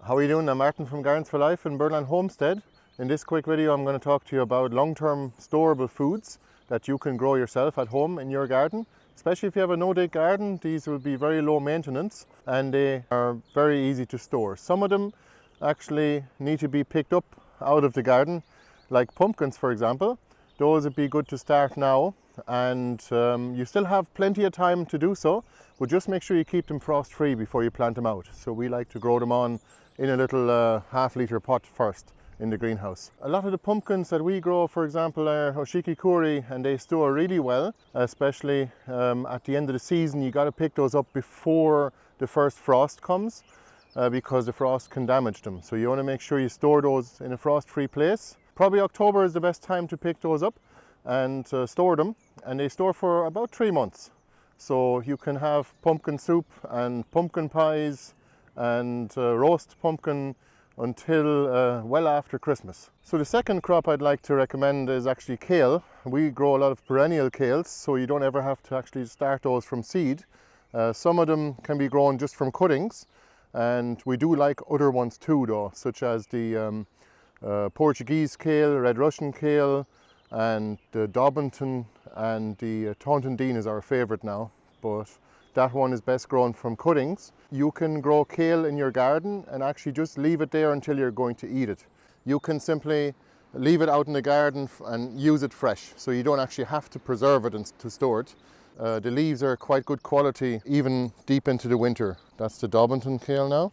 How are you doing? I'm Martin from Gardens for Life in Birdland Homestead. In this quick video I'm going to talk to you about long-term storable foods that you can grow yourself at home in your garden. Especially if you have a no-dig garden, these will be very low maintenance and they are very easy to store. Some of them actually need to be picked up out of the garden, like pumpkins for example. Those would be good to start now, and you still have plenty of time to do so, but just make sure you keep them frost free before you plant them out. So we like to grow them on in a little half-litre pot first in the greenhouse. A lot of the pumpkins that we grow, for example, are oshiki-kuri, and they store really well, especially at the end of the season. You got to pick those up before the first frost comes because the frost can damage them. So you want to make sure you store those in a frost-free place. Probably October is the best time to pick those up and store them, and they store for about 3 months. So you can have pumpkin soup and pumpkin pies and roast pumpkin until well after Christmas. So the second crop I'd like to recommend is actually kale. We grow a lot of perennial kales, so you don't ever have to actually start those from seed. Some of them can be grown just from cuttings, and we do like other ones too though, such as the Portuguese kale, red Russian kale, and the Dobbington, and the Taunton Dean is our favourite now, but that one is best grown from cuttings. You can grow kale in your garden and actually just leave it there until you're going to eat it. You can simply leave it out in the garden and use it fresh, so you don't actually have to preserve it and to store it. The leaves are quite good quality even deep into the winter. That's the Dobbington kale now.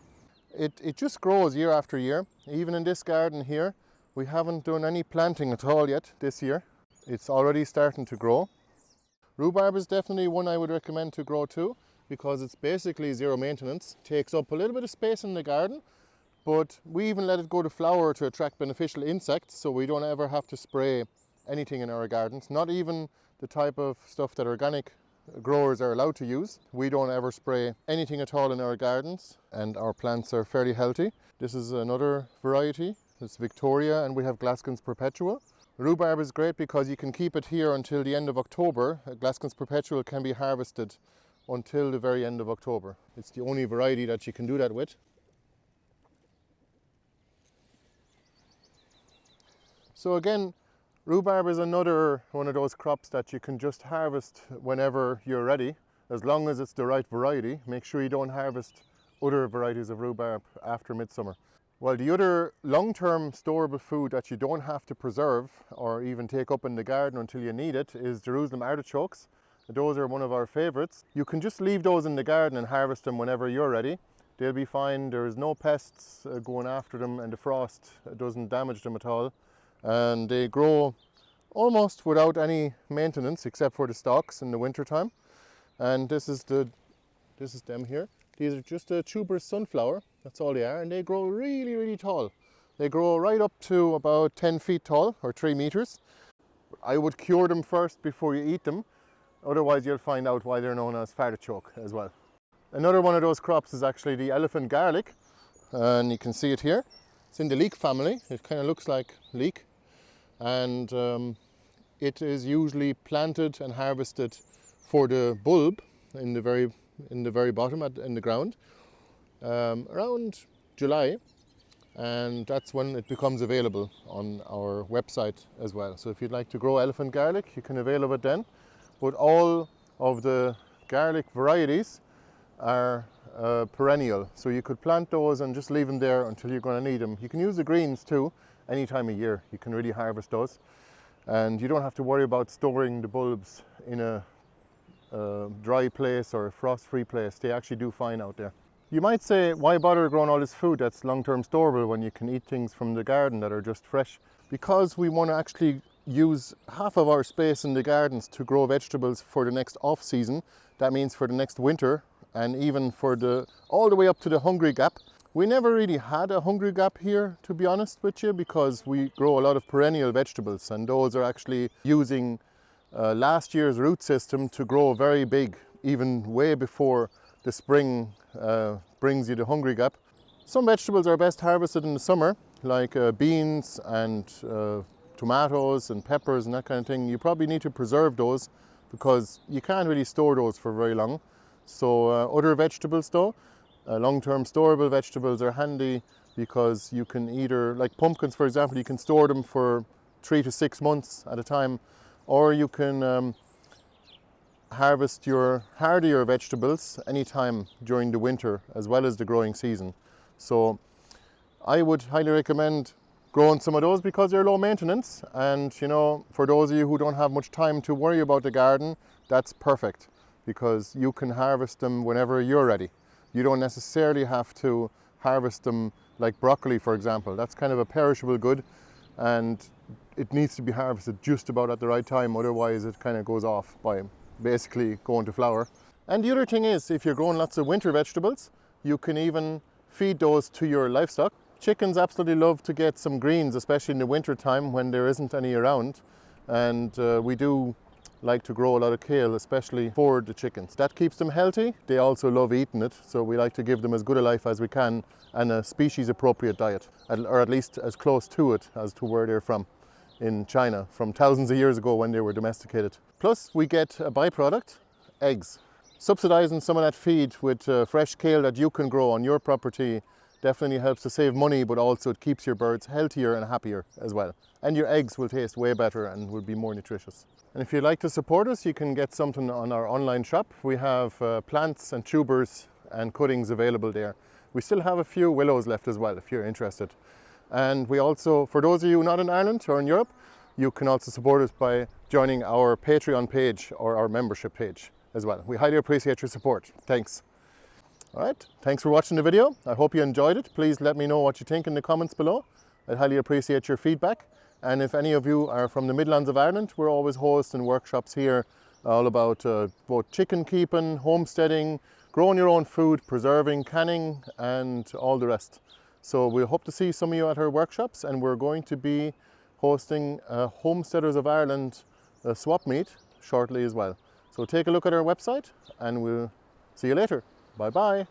It just grows year after year. Even in this garden here, we haven't done any planting at all yet this year. It's already starting to grow. Rhubarb is definitely one I would recommend to grow too, because it's basically zero maintenance. Takes up a little bit of space in the garden, but we even let it go to flower to attract beneficial insects, so we don't ever have to spray anything in our gardens, not even the type of stuff that organic growers are allowed to use. We don't ever spray anything at all in our gardens, and our plants are fairly healthy. This is another variety. It's Victoria, and we have Glaskins Perpetual. Rhubarb is great because you can keep it here until the end of October. Glaskins Perpetual can be harvested until the very end of October. It's the only variety that you can do that with. So again, rhubarb is another one of those crops that you can just harvest whenever you're ready, as long as it's the right variety. Make sure you don't harvest other varieties of rhubarb after midsummer. Well, the other long-term storable food that you don't have to preserve or even take up in the garden until you need it is Jerusalem artichokes. Those are one of our favorites. You can just leave those in the garden and harvest them whenever you're ready. They'll be fine. There's no pests going after them, and the frost doesn't damage them at all. And they grow almost without any maintenance except for the stalks in the winter time. And this is them here. These are just a tuberous sunflower, that's all they are, and they grow really, really tall. They grow right up to about 10 feet tall, or 3 meters. I would cure them first before you eat them, otherwise you'll find out why they're known as artichoke as well. Another one of those crops is actually the elephant garlic, and you can see it here. It's in the leek family. It kind of looks like leek, and it is usually planted and harvested for the bulb in the very bottom in the ground around July, and that's when it becomes available on our website as well. So if you'd like to grow elephant garlic, you can avail of it then. But all of the garlic varieties are perennial, so you could plant those and just leave them there until you're going to need them. You can use the greens too any time of year. You can really harvest those, and you don't have to worry about storing the bulbs in a dry place or a frost-free place. They actually do fine out there. You might say, why bother growing all this food that's long-term storable when you can eat things from the garden that are just fresh? Because we want to actually use half of our space in the gardens to grow vegetables for the next off-season. That means for the next winter, and even for all the way up to the hungry gap. We never really had a hungry gap here, to be honest with you, because we grow a lot of perennial vegetables, and those are actually using last year's root system to grow very big, even way before the spring brings you the hungry gap. Some vegetables are best harvested in the summer, like beans and tomatoes and peppers and that kind of thing. You probably need to preserve those because you can't really store those for very long. So other vegetables though, Long-term storable vegetables are handy because you can either, like pumpkins for example, you can store them for 3 to 6 months at a time, or you can harvest your hardier vegetables anytime during the winter as well as the growing season. So I would highly recommend growing some of those because they're low maintenance, and you know, for those of you who don't have much time to worry about the garden, that's perfect because you can harvest them whenever you're ready. You don't necessarily have to harvest them like broccoli, for example. That's kind of a perishable good and it needs to be harvested just about at the right time, otherwise it kind of goes off by basically going to flower. And the other thing is, if you're growing lots of winter vegetables, you can even feed those to your livestock. Chickens absolutely love to get some greens, especially in the winter time when there isn't any around. And we do like to grow a lot of kale, especially for the chickens. That keeps them healthy. They also love eating it, so we like to give them as good a life as we can and a species appropriate diet, or at least as close to it as to where they're from in China from thousands of years ago when they were domesticated. Plus we get a byproduct, eggs. Subsidizing some of that feed with fresh kale that you can grow on your property definitely helps to save money, but also it keeps your birds healthier and happier as well. And your eggs will taste way better and will be more nutritious. And if you'd like to support us, you can get something on our online shop. We have plants and tubers and cuttings available there. We still have a few willows left as well if you're interested. And we also, for those of you not in Ireland or in Europe, you can also support us by joining our Patreon page or our membership page as well. We highly appreciate your support. Thanks. All right, thanks for watching the video. I hope you enjoyed it. Please let me know what you think in the comments below. I'd highly appreciate your feedback. And if any of you are from the Midlands of Ireland, we're always hosting workshops here all about both chicken keeping, homesteading, growing your own food, preserving, canning, and all the rest. So we hope to see some of you at our workshops, and we're going to be hosting a Homesteaders of Ireland swap meet shortly as well. So take a look at our website and we'll see you later. Bye bye.